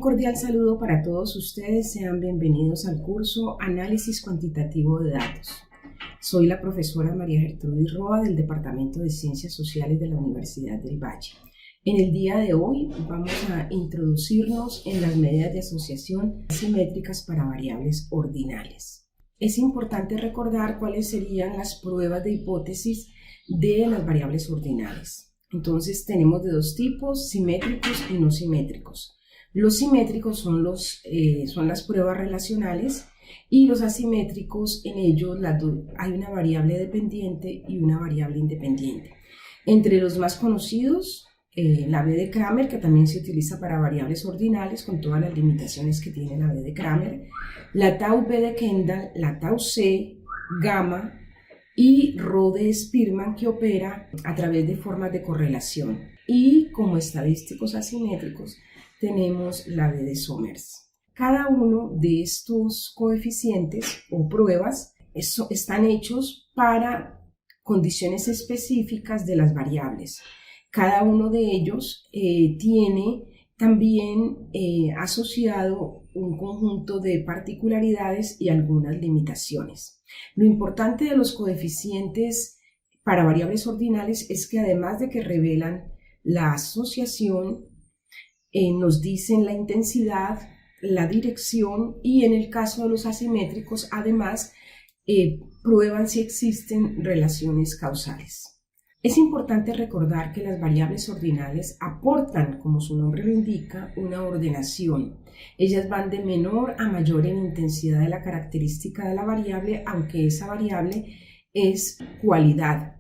cordial saludo para todos ustedes, sean bienvenidos al curso Análisis Cuantitativo de Datos. Soy la profesora María Gertrudis Roa del Departamento de Ciencias Sociales de la Universidad del Valle. En el día de hoy vamos a introducirnos en las medidas de asociación simétricas para variables ordinales. Es importante recordar cuáles serían las pruebas de hipótesis de las variables ordinales. Entonces tenemos de dos tipos, simétricos y no simétricos. Los simétricos son las pruebas relacionales y los asimétricos, en ellos hay una variable dependiente y una variable independiente. Entre los más conocidos, la B de Cramer, que también se utiliza para variables ordinales con todas las limitaciones que tiene la B de Cramer, la tau B de Kendall, la tau C, gamma y rho de Spearman, que opera a través de formas de correlación. Y como estadísticos asimétricos tenemos la B de Somers. Cada uno de estos coeficientes o pruebas están hechos para condiciones específicas de las variables. Cada uno de ellos tiene también asociado un conjunto de particularidades y algunas limitaciones. Lo importante de los coeficientes para variables ordinales es que además de que revelan la asociación, nos dicen la intensidad, la dirección y en el caso de los asimétricos además prueban si existen relaciones causales. Es importante recordar que las variables ordinales aportan, como su nombre lo indica, una ordenación. Ellas van de menor a mayor en intensidad de la característica de la variable, aunque esa variable es cualidad.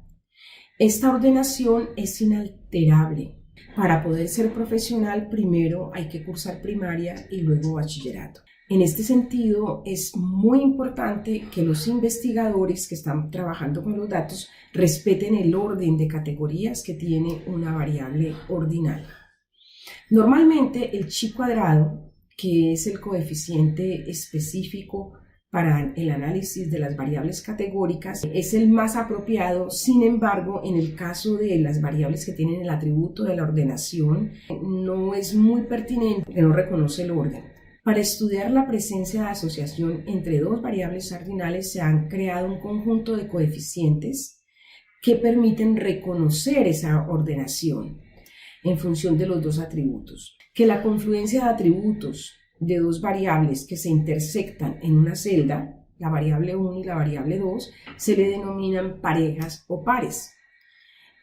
Esta ordenación es inalterable. Para poder ser profesional, primero hay que cursar primaria y luego bachillerato. En este sentido, es muy importante que los investigadores que están trabajando con los datos respeten el orden de categorías que tiene una variable ordinal. Normalmente, el chi cuadrado, que es el coeficiente específico para el análisis de las variables categóricas, es el más apropiado. Sin embargo, en el caso de las variables que tienen el atributo de la ordenación, no es muy pertinente porque no reconoce el orden. Para estudiar la presencia de asociación entre dos variables ordinales se han creado un conjunto de coeficientes que permiten reconocer esa ordenación en función de los dos atributos. Que la confluencia de atributos de dos variables que se intersectan en una celda, la variable 1 y la variable 2, se le denominan parejas o pares.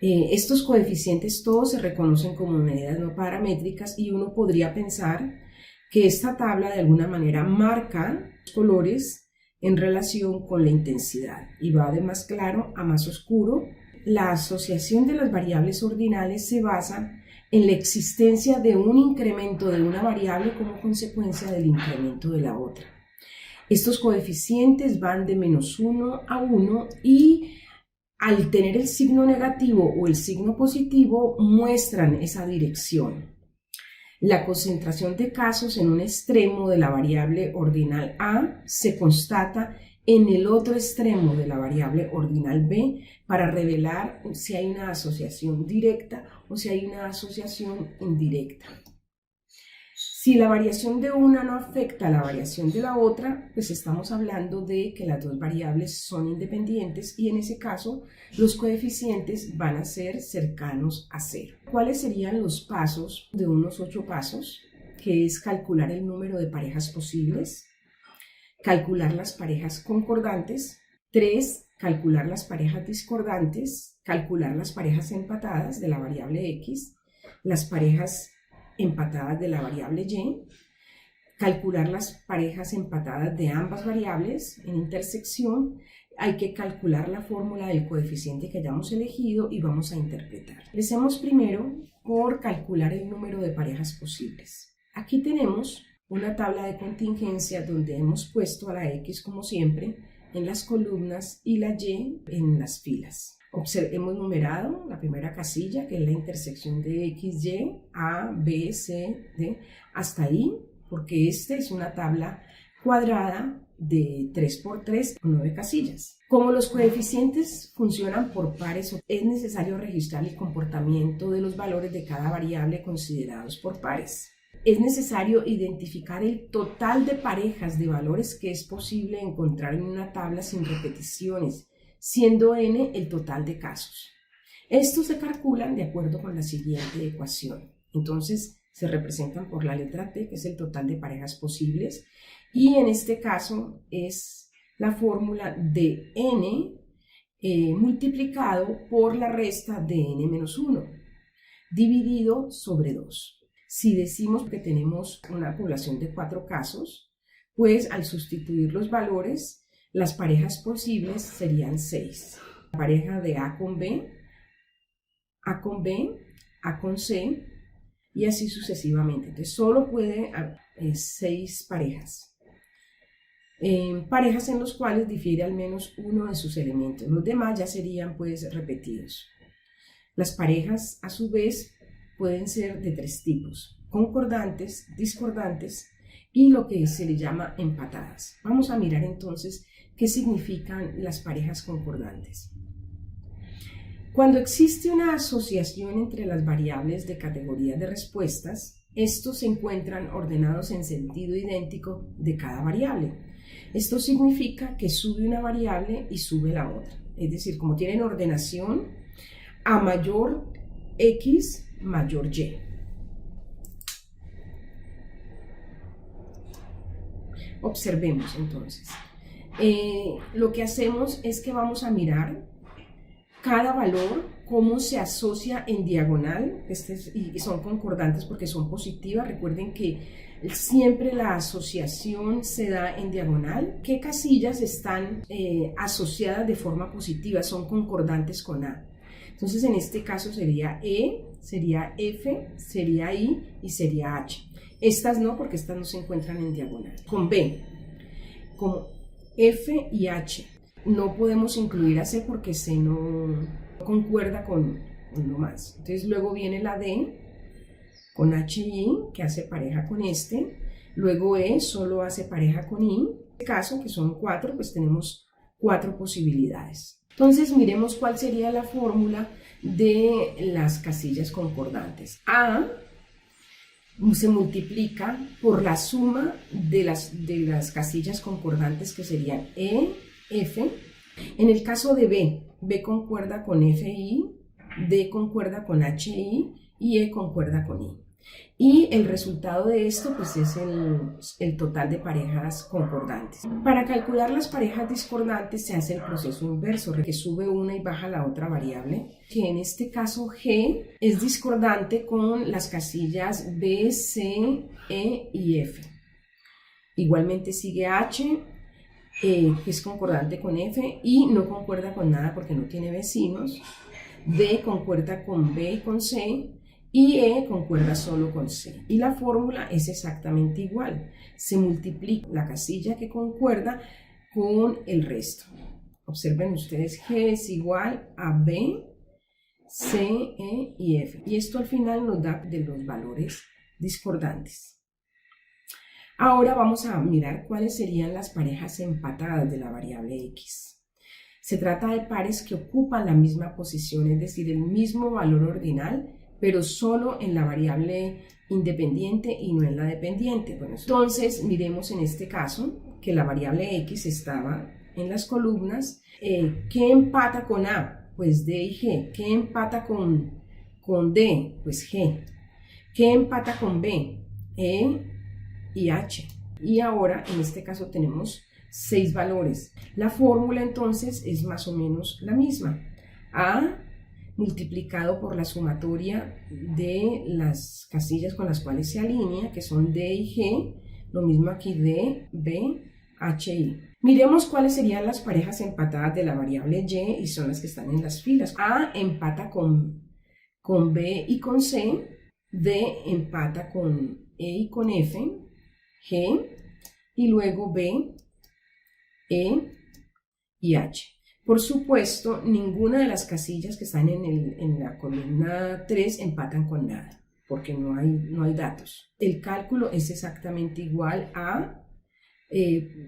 Estos coeficientes todos se reconocen como medidas no paramétricas y uno podría pensar que esta tabla de alguna manera marca los colores en relación con la intensidad y va de más claro a más oscuro. La asociación de las variables ordinales se basa en la existencia de un incremento de una variable como consecuencia del incremento de la otra. Estos coeficientes van de -1 a 1 y al tener el signo negativo o el signo positivo muestran esa dirección. La concentración de casos en un extremo de la variable ordinal A se constata en el otro extremo de la variable ordinal B para revelar si hay una asociación directa o si hay una asociación indirecta. Si la variación de una no afecta a la variación de la otra, pues estamos hablando de que las dos variables son independientes y en ese caso los coeficientes van a ser cercanos a 0. ¿Cuáles serían los pasos de unos 8 pasos? Que es calcular el número de parejas posibles, calcular las parejas concordantes, 3, calcular las parejas discordantes, calcular las parejas empatadas de la variable X, las parejas empatadas de la variable Y, calcular las parejas empatadas de ambas variables en intersección. Hay que calcular la fórmula del coeficiente que hayamos elegido y vamos a interpretar. Empecemos primero por calcular el número de parejas posibles. Aquí tenemos una tabla de contingencia donde hemos puesto a la X como siempre en las columnas y la Y en las filas. Hemos numerado la primera casilla, que es la intersección de X, Y, A, B, C, D, hasta ahí, porque esta es una tabla cuadrada de 3×3 con 9 casillas. Como los coeficientes funcionan por pares, es necesario registrar el comportamiento de los valores de cada variable considerados por pares. es necesario identificar el total de parejas de valores que es posible encontrar en una tabla sin repeticiones, siendo n el total de casos. Estos se calculan de acuerdo con la siguiente ecuación. Entonces, se representan por la letra T, que es el total de parejas posibles, y en este caso es la fórmula de n multiplicado por la resta de n-1, dividido sobre 2. Si decimos que tenemos una población de 4 casos, pues al sustituir los valores, las parejas posibles serían 6. La pareja de A con B, A con B, A con C, y así sucesivamente. Entonces solo puede haber 6 parejas. Parejas en los cuales difiere al menos uno de sus elementos. Los demás ya serían pues repetidos. Las parejas a su vez pueden ser de 3 tipos: concordantes, discordantes y lo que se le llama empatadas. Vamos a mirar entonces qué significan las parejas concordantes. Cuando existe una asociación entre las variables de categoría de respuestas, estos se encuentran ordenados en sentido idéntico de cada variable. Esto significa que sube una variable y sube la otra. Es decir, como tienen ordenación, a mayor X, mayor Y. Observemos entonces. Lo que hacemos es que vamos a mirar cada valor, cómo se asocia en diagonal, y son concordantes porque son positivas. Recuerden que siempre la asociación se da en diagonal. ¿Qué casillas están asociadas de forma positiva? Son concordantes con A. Entonces en este caso sería E, sería F, sería I y sería H. Estas no, porque estas no se encuentran en diagonal. Con B, como F y H, no podemos incluir a C porque C no concuerda con uno más. Entonces luego viene la D con H y I, que hace pareja con este. Luego E solo hace pareja con I. En este caso, que son 4, pues tenemos 4 posibilidades. Entonces miremos cuál sería la fórmula de las casillas concordantes. A se multiplica por la suma de las casillas concordantes, que serían E, F. En el caso de B, B concuerda con FI, D concuerda con HI y E concuerda con I. Y el resultado de esto pues es el total de parejas concordantes. Para calcular las parejas discordantes se hace el proceso inverso, que sube una y baja la otra variable, que en este caso G es discordante con las casillas B, C, E y F. Igualmente sigue H, que es concordante con F, y no concuerda con nada porque no tiene vecinos. D concuerda con B y con C, y E concuerda solo con C. Y la fórmula es exactamente igual. Se multiplica la casilla que concuerda con el resto. Observen ustedes, G es igual a B, C, E y F. Y esto al final nos da de los valores discordantes. Ahora vamos a mirar cuáles serían las parejas empatadas de la variable X. Se trata de pares que ocupan la misma posición, es decir, el mismo valor ordinal, pero solo en la variable independiente y no en la dependiente. Bueno, entonces miremos en este caso que la variable X estaba en las columnas. ¿Qué empata con A? Pues D y G. ¿Qué empata con D? Pues G. ¿Qué empata con B? E y H. Y ahora en este caso tenemos 6 valores. La fórmula entonces es más o menos la misma. A multiplicado por la sumatoria de las casillas con las cuales se alinea, que son D y G, lo mismo aquí D, B, H, I. Miremos cuáles serían las parejas empatadas de la variable Y, y son las que están en las filas. A empata con B y con C, D empata con E y con F, G, y luego B, E y H. Por supuesto, ninguna de las casillas que están en la columna 3 empatan con nada, porque no hay datos. El cálculo es exactamente igual a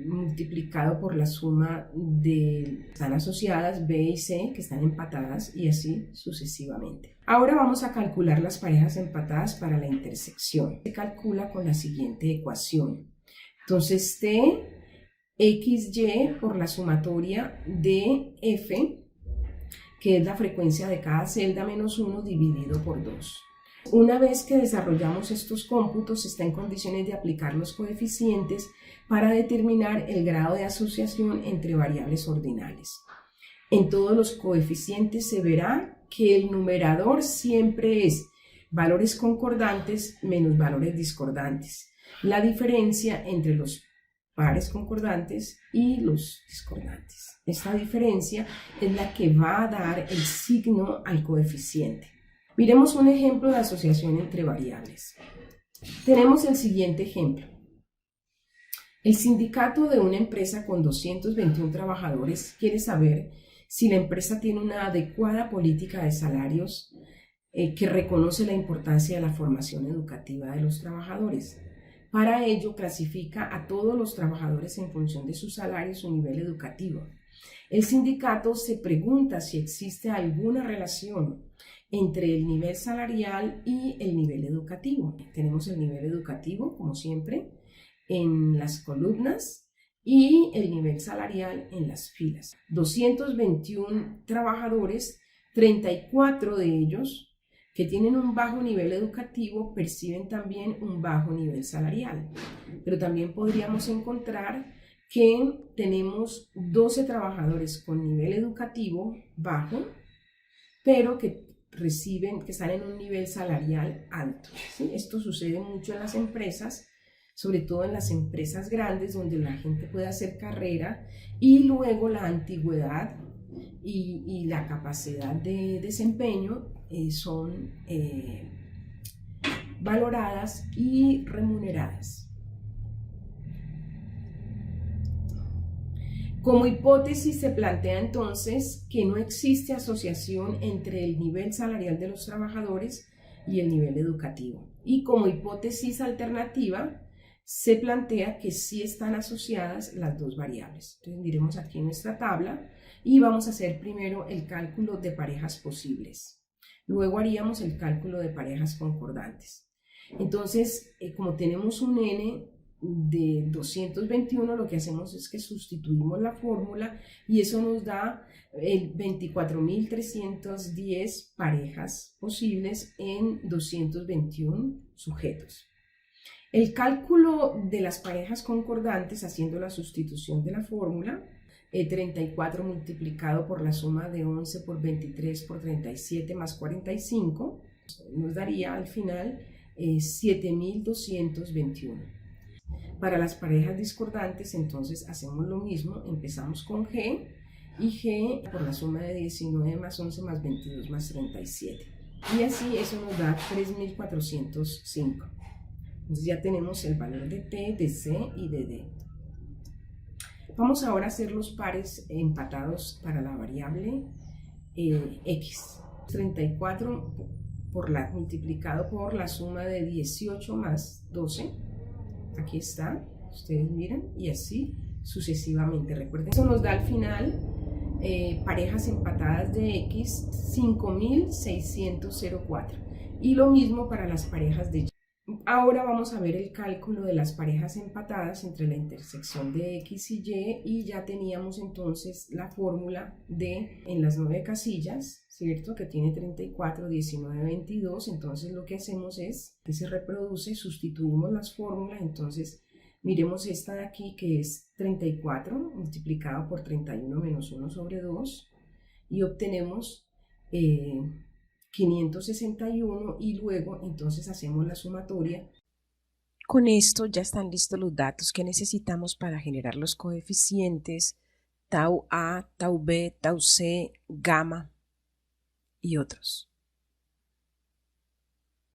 multiplicado por la suma de están asociadas B y C, que están empatadas, y así sucesivamente. Ahora vamos a calcular las parejas empatadas para la intersección. Se calcula con la siguiente ecuación. Entonces T XY por la sumatoria de F, que es la frecuencia de cada celda menos 1 dividido por 2. Una vez que desarrollamos estos cómputos, se está en condiciones de aplicar los coeficientes para determinar el grado de asociación entre variables ordinales. En todos los coeficientes se verá que el numerador siempre es valores concordantes menos valores discordantes. La diferencia entre los pares concordantes y los discordantes. Esta diferencia es la que va a dar el signo al coeficiente. Miremos un ejemplo de asociación entre variables. Tenemos el siguiente ejemplo. El sindicato de una empresa con 221 trabajadores quiere saber si la empresa tiene una adecuada política de salarios que reconoce la importancia de la formación educativa de los trabajadores. Para ello, clasifica a todos los trabajadores en función de su salario y su nivel educativo. El sindicato se pregunta si existe alguna relación entre el nivel salarial y el nivel educativo. Tenemos el nivel educativo, como siempre, en las columnas y el nivel salarial en las filas. 221 trabajadores, 34 de ellos que tienen un bajo nivel educativo perciben también un bajo nivel salarial. Pero también podríamos encontrar que tenemos 12 trabajadores con nivel educativo bajo, pero que están en un nivel salarial alto, ¿sí? Esto sucede mucho en las empresas, sobre todo en las empresas grandes donde la gente puede hacer carrera y luego la antigüedad y la capacidad de desempeño son valoradas y remuneradas. Como hipótesis se plantea entonces que no existe asociación entre el nivel salarial de los trabajadores y el nivel educativo. Y como hipótesis alternativa se plantea que sí están asociadas las dos variables. Entonces miremos aquí en nuestra tabla y vamos a hacer primero el cálculo de parejas posibles. Luego haríamos el cálculo de parejas concordantes. Entonces, como tenemos un n de 221, lo que hacemos es que sustituimos la fórmula y eso nos da 24.310 parejas posibles en 221 sujetos. El cálculo de las parejas concordantes, haciendo la sustitución de la fórmula, 34 multiplicado por la suma de 11 por 23 por 37 más 45, nos daría al final 7.221. Para las parejas discordantes, entonces hacemos lo mismo, empezamos con G, y G por la suma de 19 más 11 más 22 más 37. Y así eso nos da 3.405. Entonces ya tenemos el valor de T, de C y de D. Vamos ahora a hacer los pares empatados para la variable X. 34 multiplicado por la suma de 18 más 12. Aquí está, ustedes miran, y así sucesivamente. Recuerden, eso nos da al final parejas empatadas de X, 5.604. Y lo mismo para las parejas de Y. Ahora vamos a ver el cálculo de las parejas empatadas entre la intersección de X y Y ya teníamos entonces la fórmula de en las 9 casillas, ¿cierto? Que tiene 34, 19, 22, entonces lo que hacemos es que se reproduce, sustituimos las fórmulas, entonces miremos esta de aquí que es 34 multiplicado por 31 menos 1 sobre 2 y obtenemos 561 y luego entonces hacemos la sumatoria. Con esto ya están listos los datos que necesitamos para generar los coeficientes tau A, tau B, tau C, gamma y otros.